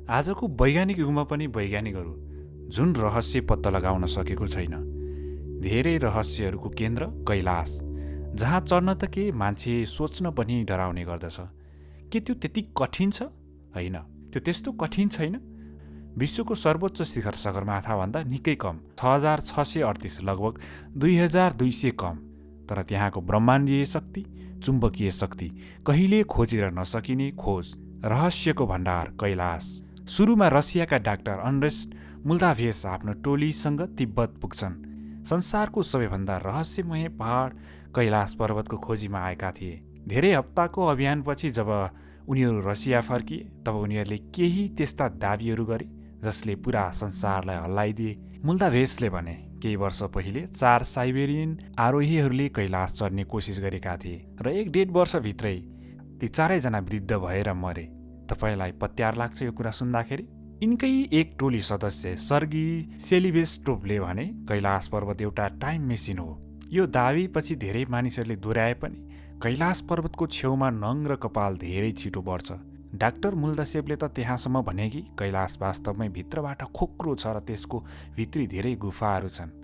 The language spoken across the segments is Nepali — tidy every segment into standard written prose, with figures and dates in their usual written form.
आजको वैज्ञानिक युगमा पनि वैज्ञानिकहरू जुन रहस्य पत्ता लगाउन सकेको छैन, धेरै रहस्यहरूको केन्द्र कैलाश, जहाँ चढ्न त के मान्छे सोच्न पनि डराउने गर्दछ। के त्यो त्यति कठिन छ? होइन, त्यो त्यस्तो कठिन छैन। विश्वको सर्वोच्च शिखर सगरमाथाभन्दा निकै कम, 6638, लगभग 2200 कम। तर त्यहाँको ब्रह्माण्डीय शक्ति, चुम्बकीय शक्ति, कहिले खोजेर नसकिने खोज, रहस्यको भण्डार कैलाश। सुरुमा रसियाका डाक्टर अन्ड्रेस मुल्दाभेस आफ्नो टोलीसँग तिब्बत पुग्छन्। संसारको सबैभन्दा रहस्यमय पहाड कैलाश पर्वतको खोजीमा आएका थिए। धेरै हप्ताको अभियानपछि जब उनीहरू रसिया फर्किए, तब उनीहरूले केही त्यस्ता दावीहरू गरे जसले पुरा संसारलाई हल्लाइदिए। मुल्दाभेसले भने केही वर्ष पहिले 4 साइबेरियन आरोहीहरूले कैलाश चढ्ने कोसिस गरेका थिए र 1.5 वर्षभित्रै ती 4जना वृद्ध भएर मरे। तपाईलाई पत्यार लाग्छ यो कुरा सुन्दाखेरि? यिनकै एक टोली सदस्य सर्गी सेलिभेस्टोभले भने कैलाश पर्वत एउटा टाइम मेसिन हो। यो दावी पछि धेरै मानिसहरूले दोहोऱ्याए पनि कैलाश पर्वतको छेउमा नङ र कपाल धेरै छिटो बढ्छ। डाक्टर मुल्दासेवले त त्यहाँसम्म भने कि कैलाश वास्तवमै भित्रबाट खोक्रो छ र त्यसको भित्री धेरै गुफाहरू छन्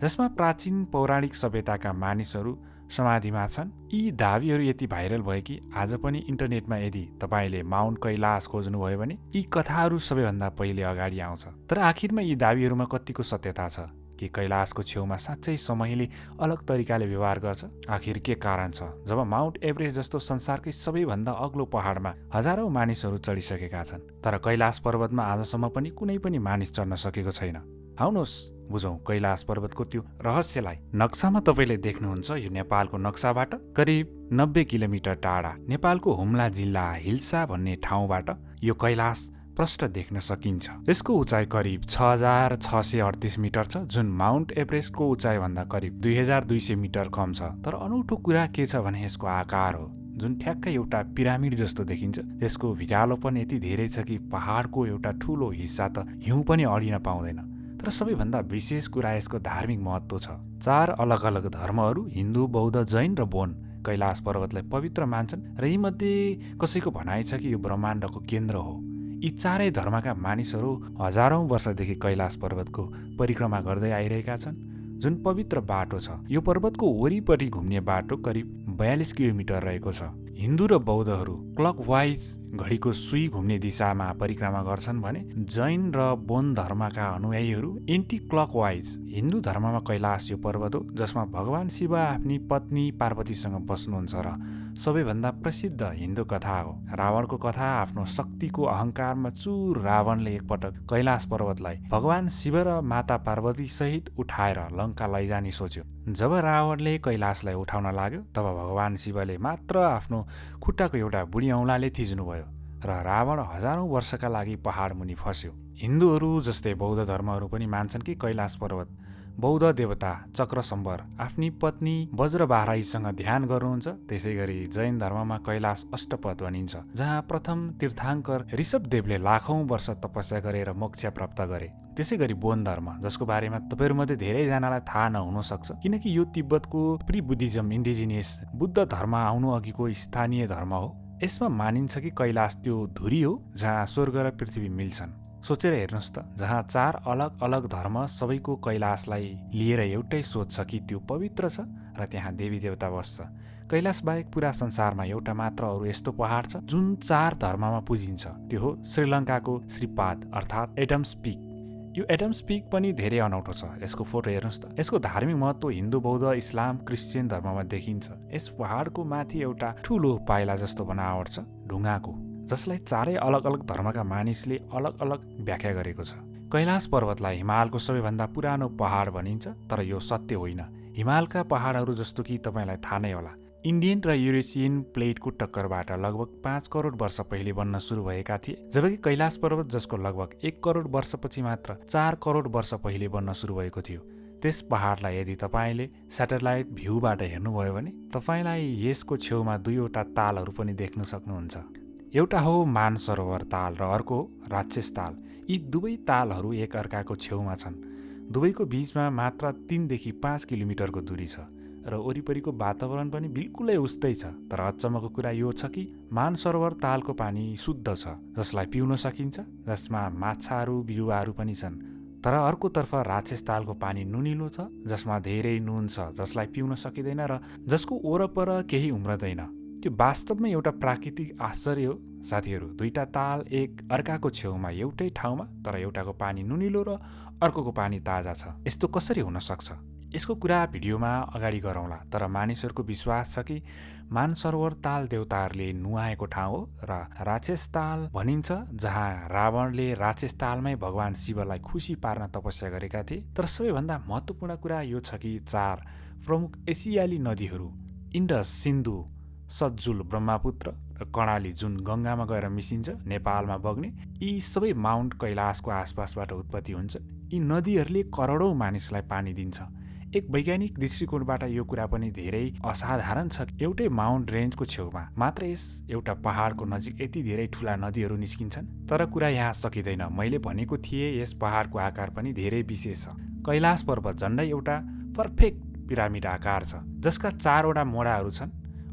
जसमा प्राचीन पौराणिक सभ्यताका मानिसहरू समाधिमा छन्। यी दावीहरू यति भाइरल भए कि आज पनि इन्टरनेटमा यदि तपाईँले माउन्ट कैलाश खोज्नुभयो भने यी कथाहरू सबैभन्दा पहिले अगाडि आउँछ। तर आखिरमा यी दावीहरूमा कतिको सत्यता छ? कि कैलाशको छेउमा साँच्चै समयले अलग तरिकाले व्यवहार गर्छ? आखिर के कारण छ जब माउन्ट एभरेस्ट जस्तो संसारकै सबैभन्दा अग्लो पहाडमा हजारौं मानिसहरू चढिसकेका छन्, तर कैलाश पर्वतमा आजसम्म पनि कुनै पनि मानिस चढ्न सकेको छैन? आउनुहोस् बुझौँ कैलाश पर्वतको त्यो रहस्यलाई। नक्सामा तपाईँले देख्नुहुन्छ यो नेपालको नक्साबाट करिब 90 किलोमिटर टाढा नेपालको हुम्ला जिल्ला हिल्सा भन्ने ठाउँबाट यो कैलाश प्रष्ट देख्न सकिन्छ। यसको उचाइ करिब 6638 मिटर छ, जुन माउन्ट एभरेस्टको उचाइभन्दा करिब 2200 मिटर कम छ। तर अनौठो कुरा के छ भने यसको आकार हो, जुन ठ्याक्कै एउटा पिरामिड जस्तो देखिन्छ। त्यसको भिजालोपन यति धेरै छ कि पहाडको एउटा ठूलो हिस्सा त हिउँ पनि अडिन पाउँदैन। तर सबैभन्दा विशेष कुरा यसको धार्मिक महत्त्व छ। 4 अलग अलग धर्महरू, हिन्दू, बौद्ध, जैन र बोन, कैलाश पर्वतलाई पवित्र मान्छन् र यीमध्ये कसैको भनाइ छ कि यो ब्रह्माण्डको केन्द्र हो। यी 4 धर्मका मानिसहरू हजारौं वर्षदेखि कैलाश पर्वतको परिक्रमा गर्दै आइरहेका छन्, जुन पवित्र बाटो छ। यो पर्वतको वरिपरि घुम्ने बाटो करिब 42 किलोमिटर रहेको छ। हिन्दू र बौद्धहरू क्लकवाइज घडीको सुई घुम्ने दिशामा परिक्रमा गर्छन् भने जैन र बोन धर्मका अनुयायीहरू एन्टी क्लकवाइज। हिन्दू धर्ममा कैलाश यो पर्वत हो जसमा भगवान शिव आफ्नी पत्नी पार्वतीसँग बस्नुहुन्छ र सबैभन्दा प्रसिद्ध हिन्दू कथा हो रावणको कथा। आफ्नो शक्तिको अहंकारमा चुर रावणले एकपटक कैलाश पर्वतलाई भगवान शिव र माता पार्वती सहित उठाएर लङ्का लैजाने सोच्यो। जब रावणले कैलाशलाई उठाउन लाग्यो तब भगवान शिवले मात्र आफ्नो खुट्टाको एउटा बुढी औँलाले थिच्नुभयो र रावण हजारौं वर्षका लागि पहाड मुनि फस्यो। हिन्दूहरू जस्तै बौद्ध धर्महरू पनि मान्छन् कि कैलाश पर्वत बौद्ध देवता चक्रसम्बर आफ्नी पत्नी वज्रबाराहीसँग ध्यान गर्नुहुन्छ। त्यसै गरी जैन धर्ममा कैलाश अष्टपद भनिन्छ, जहाँ प्रथम तीर्थाङ्कर ऋषभदेवले लाखौं वर्ष तपस्या गरेर मोक्ष प्राप्त गरे। त्यसै गरी बोन धर्म, जसको बारेमा तपाईँहरूमध्ये धेरैजनालाई थाहा नहुन सक्छ किनकि यो तिब्बतको प्री बुद्धिज्म इन्डिजिनियस बुद्ध धर्म आउनु अघिको स्थानीय धर्म हो। यसमा मानिन्छ कि कैलाश त्यो धुरी हो जहाँ स्वर्ग र पृथ्वी मिल्छन्। सोचेर हेर्नुहोस् त, जहाँ 4 अलग अलग धर्म सबैको कैलाशलाई लिएर एउटै सोच छ कि त्यो पवित्र छ र त्यहाँ देवी देवता बस्छ। कैलाश बाहेक पुरा संसारमा एउटा मात्र अरू यस्तो पहाड छ जुन 4 धर्ममा पुजिन्छ। त्यो हो श्रीलङ्काको श्रीपाद अर्थात् एडम्स पिक। यो एडम्स पिक पनि धेरै अनौठो छ। यसको फोटो हेर्नुहोस् त। यसको धार्मिक महत्त्व हिन्दू, बौद्ध, इस्लाम, क्रिश्चियन धर्ममा देखिन्छ। यस पहाडको माथि एउटा ठूलो पाइला जस्तो बनावट छ ढुङ्गाको, जसलाई 4 अलग अलग धर्मका मानिसले अलग अलग व्याख्या गरेको छ। कैलाश पर्वतलाई हिमालको सबैभन्दा पुरानो पहाड भनिन्छ, तर यो सत्य होइन। हिमालका पहाडहरू जस्तो कि तपाईँलाई थाहा नै होला, इन्डियन र युरेसियन प्लेटको टक्करबाट लगभग 5 करोड वर्ष पहिले बन्न सुरु भएका थिए, जबकि कैलाश पर्वत जसको लगभग 1 करोड वर्षपछि मात्र 4 करोड वर्ष पहिले बन्न सुरु भएको थियो। त्यस पहाडलाई यदि तपाईँले स्याटेलाइट भ्यूबाट हेर्नुभयो भने तपाईँलाई यसको छेउमा 2वटा तालहरू पनि देख्न सक्नुहुन्छ। एउटा हो मानसरोवर ताल र अर्को हो राक्षस ताल। यी दुवै तालहरू एक अर्काको छेउमा छन्। दुवैको बीचमा मात्र 3 देखि 5 किलोमिटरको दूरी छ। र वरिपरिको वातावरण पनि बिल्कुलै उस्तै छ। तर अचम्मको कुरा यो छ कि मानसरोवर तालको पानी शुद्ध छ, जसलाई पिउन सकिन्छ, जसमा माछाहरू बिरुवाहरू पनि छन्। तर अर्कोतर्फ राक्षस तालको पानी नुनिलो छ, जसमा धेरै नुन छ, जसलाई पिउन सकिँदैन र जसको वरपर केही उम्रदैन। त्यो वास्तवमै एउटा प्राकृतिक आश्चर्य हो साथीहरू। दुईटा ताल एक अर्काको छेउमा एउटै ठाउँमा, तर एउटाको पानी नुनिलो र अर्कोको पानी ताजा छ। यस्तो कसरी हुन सक्छ? यसको कुरा भिडियोमा अगाडि गरौँला। तर मानिसहरूको विश्वास छ कि मानसरोवर ताल देवताहरूले नुहाएको ठाउँ हो र राक्षस ताल भनिन्छ, जहाँ रावणले राक्षस तालमै भगवान शिवलाई खुसी पार्न तपस्या गरेका थिए। तर सबैभन्दा महत्त्वपूर्ण कुरा यो छ कि 4 प्रमुख एसियाली नदीहरू इन्डस, सिन्धु, सतजुल, ब्रह्मपुत्र र कर्णाली, जुन गङ्गामा गएर मिसिन्छ, नेपालमा बग्ने, यी सबै माउन्ट कैलाशको आसपासबाट उत्पत्ति हुन्छन्। यी नदीहरूले करोडौँ मानिसलाई पानी दिन्छ। एक वैज्ञानिक दृष्टिकोणबाट यो कुरा पनि धेरै असाधारण छ। एउटै माउन्ट रेन्जको छेउमा मात्र यस एउटा पहाडको नजिक यति धेरै ठुला नदीहरू निस्किन्छन्। तर कुरा यहाँ सकिँदैन। मैले भनेको थिएँ यस पहाडको आकार पनि धेरै विशेष छ। कैलाश पर्वत झन्डै एउटा पर्फेक्ट पिरामिड आकार छ, जसका 4वटा मोडाहरू छन्,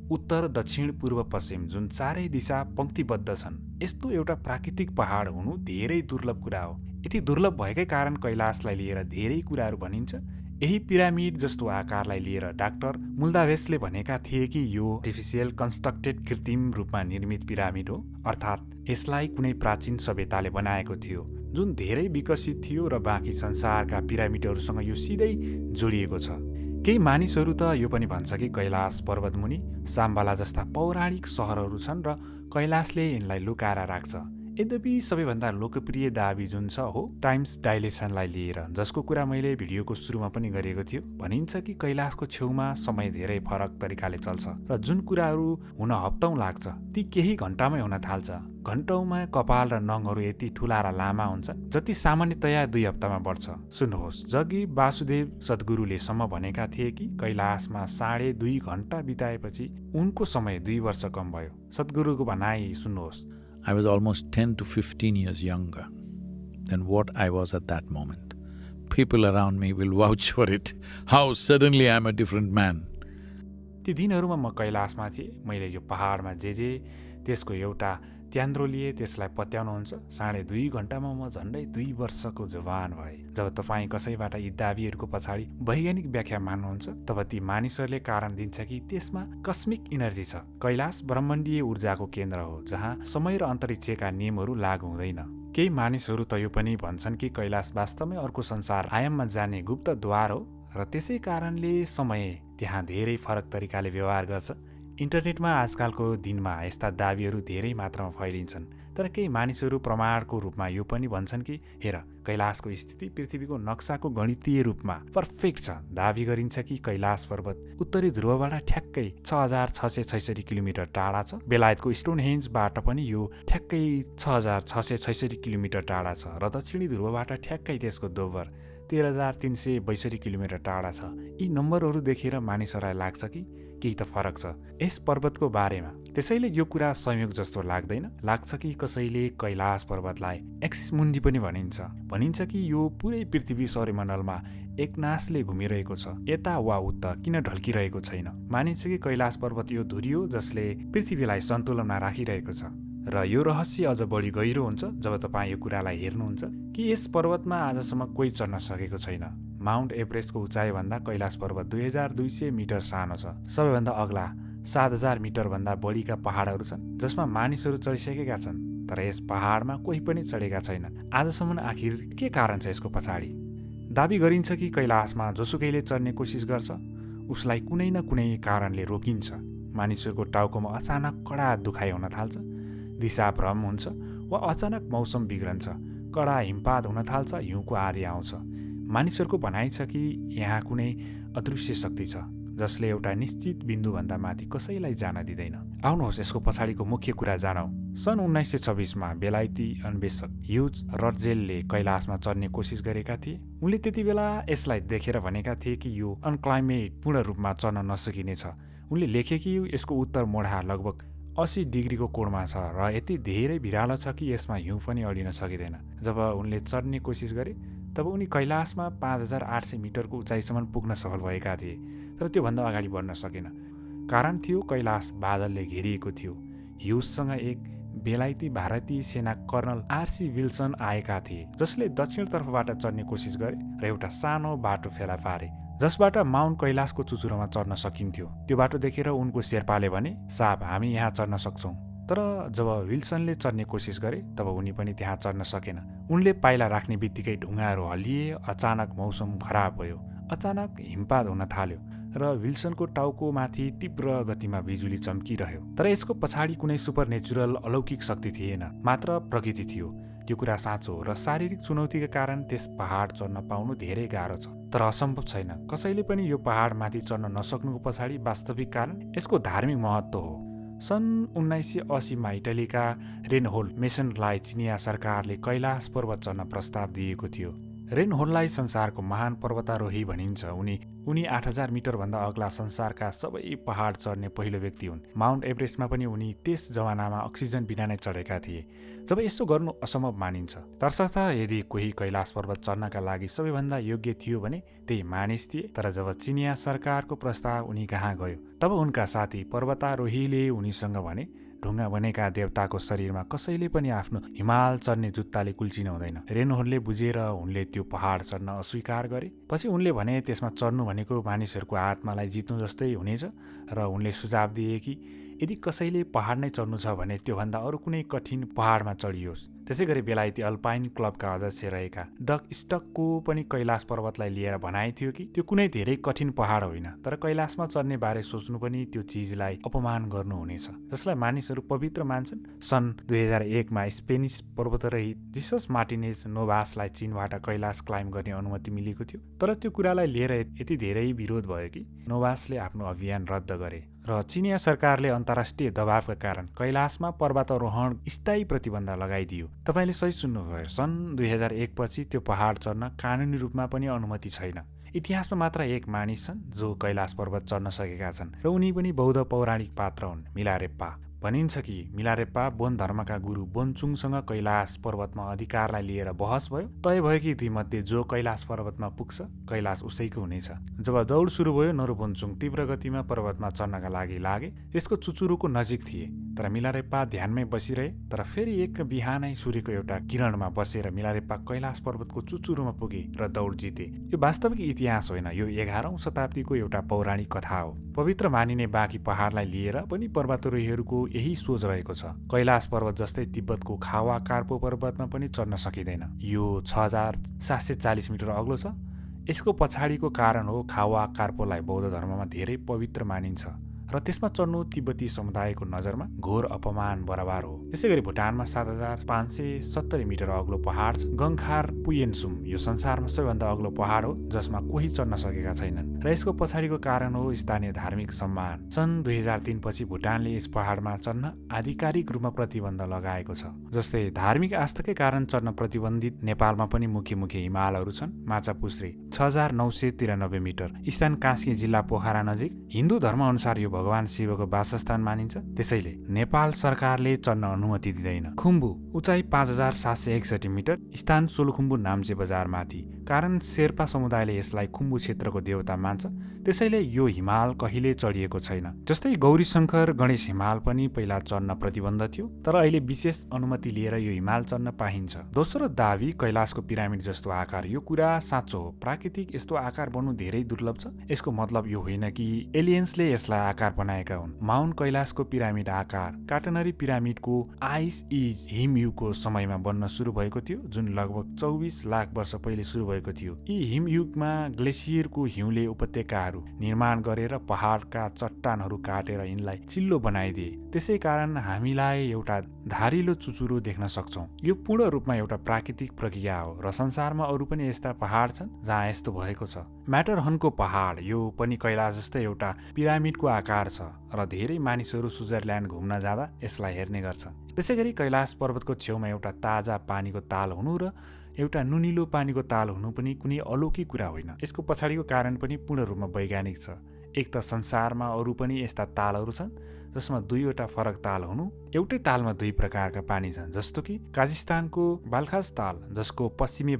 उत्तर, दक्षिण, पूर्व, पश्चिम, जुन चारै दिशा पंक्तिबद्ध छन्। यस्तो एउटा प्राकृतिक पहाड हुनु धेरै दुर्लभ कुरा हो। यति दुर्लभ भएकै कारण कैलाशलाई लिएर धेरै कुराहरू भनिन्छ। यही पिरामिड जस्तो आकारलाई लिएर डाक्टर मुल्दाभेसले भनेका थिए कि यो आर्टिफिसियल कन्स्ट्रक्टेड, कृत्रिम रूपमा निर्मित पिरामिड हो, अर्थात् यसलाई कुनै प्राचीन सभ्यताले बनाएको थियो जुन धेरै विकसित थियो र बाँकी संसारका पिरामिडहरूसँग यो सिधै जोडिएको छ। केही मानिसहरू त यो पनि भन्छ कि कैलाश पर्वतमुनि साम्बाला जस्ता पौराणिक सहरहरू छन् र कैलाशले यिनलाई लुकाएर राख्छ। यद्यपि सबैभन्दा लोकप्रिय दाबी जुन छ हो टाइम्स डाइलेसनलाई लिएर, जसको कुरा मैले भिडियोको सुरुमा पनि गरेको थियो। भनिन्छ कि कैलाशको छेउमा समय धेरै फरक तरिकाले चल्छ र जुन कुराहरू हुन हप्तौं लाग्छ ती केही घन्टामै हुन थाल्छ। घन्टौंमा कपाल र नङहरू यति ठुला र लामा हुन्छन् जति सामान्यतया 2 हप्तामा बढ्छ। सुन्नुहोस्, जगी वासुदेव सद्गुरुले सम्म भनेका थिए कि कैलाशमा 2.5 घन्टा बिताएपछि उनको समय 2 वर्ष कम भयो। सद्गुरुको भनाइ सुन्नुहोस्, I was almost 10 to 15 years younger than what I was at that moment. People around me will vouch for it, how suddenly I'm a different man. ती दिनहरूमा म कैलाशमा थिएँ। मैले यो पहाडमा जे त्यसको एउटा त्यान्द्रो लिए त्यसलाई पत्याउनुहुन्छ। 2.5 घन्टामा म झन्डै 2 वर्षको जवान भएँ। जब तपाईँ कसैबाट यी दाबीहरूको पछाडि वैज्ञानिक व्याख्या मान्नुहुन्छ, तब ती मानिसहरूले कारण दिन्छ कि त्यसमा कस्मिक इनर्जी छ। कैलाश ब्रह्माण्डीय ऊर्जाको केन्द्र हो, जहाँ समय र अन्तरिक्षका नियमहरू लागू हुँदैन। केही मानिसहरू त यो पनि भन्छन् कि कैलाश वास्तवमै अर्को संसार आयाममा जाने गुप्त द्वार हो र त्यसै कारणले समय त्यहाँ धेरै फरक तरिकाले व्यवहार गर्छ। इन्टरनेटमा आजकालको दिनमा यस्ता दाबीहरू धेरै मात्रामा फैलिन्छन्। तर केही मानिसहरू प्रमाणको रूपमा यो पनि भन्छन् कि हेर, कैलाशको स्थिति पृथ्वीको नक्साको गणितीय रूपमा पर्फेक्ट छ। दाबी गरिन्छ कि कैलाश पर्वत उत्तरी ध्रुवबाट ठ्याक्कै 6666 किलोमिटर टाढा छ। बेलायतको स्टोनहेन्जबाट पनि यो ठ्याक्कै 6666 किलोमिटर टाढा छ र दक्षिणी ध्रुवबाट ठ्याक्कै त्यसको दोब्बर 13362 किलोमिटर टाढा छ। यी नम्बरहरू देखेर मानिसहरूलाई लाग्छ कि केही त फरक छ यस पर्वतको बारेमा। त्यसैले यो कुरा संयोग जस्तो लाग्दैन। लाग्छ कि कसैले कैलाश पर्वतलाई एक्सिस मुन्डी पनि भनिन्छ कि यो पुरै पृथ्वी सौर्यमण्डलमा एकनासले घुमिरहेको छ, यता वा उता किन ढल्किरहेको छैन। मानिन्छ कि कैलाश पर्वत यो धुरी हो जसले पृथ्वीलाई सन्तुलनमा राखिरहेको छ। र यो रहस्य अझ बढी गहिरो हुन्छ जब तपाईँ यो कुरालाई हेर्नुहुन्छ कि यस पर्वतमा आजसम्म कोही चढ्न सकेको छैन। माउन्ट एभरेस्टको उचाइभन्दा कैलाश पर्वत 2200 मिटर सानो छ। सबैभन्दा अग्ला 7000 मिटरभन्दा बढीका पहाडहरू छन् जसमा मानिसहरू चढिसकेका छन्, तर यस पहाडमा कोही पनि चढेका छैनन्। आजसम्म आखिर के कारण छ यसको पछाडि? दाबी गरिन्छ कि कैलाशमा जोसुकैले चढ्ने कोसिस गर्छ उसलाई कुनै न कुनै कारणले रोकिन्छ। मानिसहरूको टाउकोमा अचानक कडा दुखाइ हुन थाल्छ, दिशाभ्रम हुन्छ वा अचानक मौसम बिग्रन्छ, कडा हिमपात हुन थाल्छ, हिउँको आँधी आउँछ। मानिसहरूको भनाइ छ कि यहाँ कुनै अदृश्य शक्ति छ जसले एउटा निश्चित बिन्दुभन्दा माथि कसैलाई जान दिँदैन। आउनुहोस् यसको पछाडिको मुख्य कुरा जानौँ। सन् 1926मा बेलायती अन्वेषक ह्युज रटजेलले कैलाशमा चढ्ने कोसिस गरेका थिए। उनले त्यति बेला यसलाई देखेर भनेका थिए कि यो अनक्लाइमेट पूर्ण रूपमा चढ्न नसकिनेछ। उनले लेखे कि यसको उत्तर मोडा लगभग 80 डिग्रीको कोणमा छ र यति धेरै भिरालो छ कि यसमा हिउँ पनि अडिन सकिँदैन। जब उनले चढ्ने कोसिस गरे तब उनी कैलाशमा 5800 मिटरको उचाइसम्म पुग्न सफल भएका थिए, तर त्योभन्दा अगाडि बढ्न सकेन। कारण थियो कैलाश बादलले घेरिएको थियो। ह्युजसँग एक बेलायती भारतीय सेना कर्नल आरसी विल्सन आएका थिए, जसले दक्षिणतर्फबाट चढ्ने कोसिस गरे र एउटा सानो बाटो फेला पारे जसबाट माउन्ट कैलाशको चुचुरोमा चढ्न सकिन्थ्यो। त्यो बाटो देखेर उनको शेर्पाले भने, साहब, हामी यहाँ चढ्न सक्छौँ। तर जब विल्सनले चढ्ने कोसिस गरे तब उनी पनि त्यहाँ चढ्न सकेन। उनले पाइला राख्ने बित्तिकै ढुङ्गाहरू हल्लिए। अचानक मौसम खराब भयो। अचानक हिमपात हुन थाल्यो र विल्सनको टाउकोमाथि तीव्र गतिमा बिजुली चम्किरह्यो। तर यसको पछाडि कुनै सुपर नेचुरल अलौकिक शक्ति थिएन, मात्र प्रकृति थियो। त्यो कुरा साँचो हो र शारीरिक चुनौतीका कारण त्यस पहाड चढ्न पाउनु धेरै गाह्रो छ, तर असम्भव छैन। कसैले पनि यो पहाडमाथि चढ्न नसक्नुको पछाडि वास्तविक कारण यसको धार्मिक महत्त्व हो। सन् 1980 मा इटलीका रेनहोल्ड मेसनलाई चिनिया सरकारले कैलाश पर्वत चढ्न प्रस्ताव दिएको थियो। रेनहोल्डलाई संसारको महान पर्वतारोही भनिन्छ। उनी 8000 मिटरभन्दा अग्ला संसारका सबै पहाड चढ्ने पहिलो व्यक्ति हुन्। माउन्ट एभरेस्टमा पनि उनी त्यस जमानामा अक्सिजन बिना नै चढेका थिए, जब यसो गर्नु असम्भव मानिन्छ। तसर्थ यदि कोही कैलाश पर्वत चढ्नका लागि सबैभन्दा योग्य थियो भने त्यही मानिस थिए। तर जब चिनिया सरकारको प्रस्ताव उनी कहाँ गयो, तब उनका साथी पर्वतारोहीले उनीसँग भने, ढुङ्गा बनेका देवताको शरीरमा कसैले पनि आफ्नो हिमाल चढ्ने जुत्ताले कुल्चिन हुँदैन। रेनहोल्डले बुझेर उनले त्यो पहाड चढ्न अस्वीकार गरे। पछि उनले भने त्यसमा चढ्नु भनेको मानिसहरूको आत्मालाई जित्नु जस्तै हुनेछ र उनले सुझाव दिए कि यदि कसैले पहाड नै चढ्नु छ भने त्योभन्दा अरू कुनै कठिन पहाडमा चढियोस्। त्यसै गरी बेलायती अल्पाइन क्लबका अध्यक्ष रहेका डग स्टकको पनि कैलाश पर्वतलाई लिएर भनाइ थियो कि त्यो कुनै धेरै कठिन पहाड होइन, तर कैलाशमा चढ्ने बारे सोच्नु पनि त्यो चिजलाई अपमान गर्नु हुनेछ जसलाई मानिसहरू पवित्र मान्छन्। सन् 2001 मा स्पेनिस पर्वतारोही जिसस मार्टिनेज नोभासलाई चीनबाट कैलाश क्लाइम्ब गर्ने अनुमति मिलेको थियो, तर त्यो कुरालाई लिएर यति धेरै विरोध भयो कि नोभासले आफ्नो अभियान रद्द गरे र चिनिया सरकारले अन्तर्राष्ट्रिय दबावका कारण कैलाशमा पर्वतारोहण स्थायी प्रतिबन्ध लगाइदियो। तपाईँले सही सुन्नुभयो। सन् 2001 पछि त्यो पहाड चढ्न कानुनी रूपमा पनि अनुमति छैन। इतिहासमा मात्र एक मानिस छन् जो कैलाश पर्वत चढ्न सकेका छन् र उनी पनि बौद्ध पौराणिक पात्र हुन्, मिलारेप्पा। भनिन्छ कि मिलारेप्पा बोन धर्मका गुरु बोनचुङसँग कैलाश पर्वतमा अधिकारलाई लिएर बहस भयो। तय भयो कि दुईमध्ये जो कैलाश पर्वतमा पुग्छ कैलाश उसैको हुनेछ। जब दौड सुरु भयो, नरोबोनचुङ तीव्र गतिमा पर्वतमा चढ्नका लागि लागे। त्यसको चुचुरोको नजिक थिए, तर मिलारेप्पा ध्यानमै बसिरहे। तर फेरि एक बिहानै सूर्यको एउटा किरणमा बसेर मिलारेप्पा कैलाश पर्वतको चुचुरोमा पुगे र दौड जिते। यो वास्तविक इतिहास होइन, यो 11औं शताब्दीको एउटा पौराणिक कथा हो। पवित्र मानिने बाँकी पहाडलाई लिएर पनि पर्वतारोहीहरूको यही सोच रहेको छ। कैलाश पर्वत जस्तै तिब्बतको खावा कार्पो पर्वतमा पनि चढ्न सकिँदैन। यो 6740 मिटर अग्लो छ। यसको पछाडिको कारण हो खावा कार्पोलाई बौद्ध धर्ममा धेरै पवित्र मानिन्छ र त्यसमा चढ्नु तिब्बती समुदायको नजरमा घोर अपमान बराबर हो। त्यसै गरी भुटानमा 7570 मिटर अग्लो पहाड छ, गङखार पुयेन्सुम। यो संसारमा सबैभन्दा अग्लो पहाड हो जसमा कोही चढ्न सकेका छैनन् र यसको पछाडिको कारण हो स्थानीय धार्मिक सम्मान। सन् 2003 पछि भुटानले यस पहाडमा चढ्न आधिकारिक रूपमा प्रतिबन्ध लगाएको छ। जस्तै धार्मिक आस्थाकै कारण चढ्न प्रतिबन्धित नेपालमा पनि मुख्य हिमालहरू छन्। माछापुच्छ्रे 6993 मिटर, स्थान कास्की जिल्ला पोखरा नजिक। हिन्दू धर्म अनुसार यो भगवान शिवको वासस्थान मानिन्छ, त्यसैले नेपाल सरकारले चढ्न अनुमति दिँदैन। खुम्बु उचाइ 5761 मिटर, स्थान सोलुखुम्बु नाम्चे बजारमाथि। कारण शेर्पा समुदायले यसलाई खुम्बु क्षेत्रको देवता मान्छ, त्यसैले यो हिमाल कहिले चढिएको छैन। जस्तै गौरीशङ्कर गणेश हिमाल पनि पहिला चढ्न प्रतिबन्ध थियो, तर अहिले विशेष अनुमति लिएर यो हिमाल चढ्न पाइन्छ। दोस्रो दावी कैलाशको पिरामिड जस्तो आकार। यो कुरा साँचो हो। प्राकृतिक यस्तो आकार बन्नु धेरै दुर्लभ छ। यसको मतलब यो होइन कि एलियन्सले यसलाई आकार बनाएका हुन्। माउन्ट कैलाशको पिरामिड आकार काटनरी पिरामिडको आइस इज हिमयुगको समयमा बन्न सुरु भएको थियो, जुन लगभग 24 लाख वर्ष पहिले सुरु भएको थियो। यी हिमयुगमा ग्लेसियरको हिउँले उपत्यकाहरू निर्माण गरेर पहाडका चट्टानहरू काटेर यिनलाई चिल्लो बनाइदिए। त्यसै कारण हामीलाई एउटा धारिलो चुचुरो देख्न सक्छौँ। यो पूर्ण रूपमा एउटा प्राकृतिक प्रक्रिया हो र संसारमा अरू पनि यस्ता पहाड छन् जहाँ यस्तो भएको छ। म्याटरहनको पहाड, यो पनि कैलाश जस्तै एउटा पिरामिडको आकार छ र धेरै मानिसहरू स्विजरल्यान्ड घुम्न जाँदा यसलाई हेर्ने गर्छन्। त्यसै गरी कैलाश पर्वतको छेउमा एउटा ताजा पानीको ताल हुनु र एउटा नुनिलो पानीको ताल हुनु पनि कुनै अलौकिक कुरा होइन। यसको पछाडिको कारण पनि पूर्ण रूपमा वैज्ञानिक छ। एक त संसारमा अरू पनि यस्ता तालहरू छन् जसमा दुईवटा फरक ताल हुनु। एउटै तालमा दुई प्रकारका पानी छन्, जस्तो कि काजाखस्तानको बाल्खास ताल, जसको पश्चिमी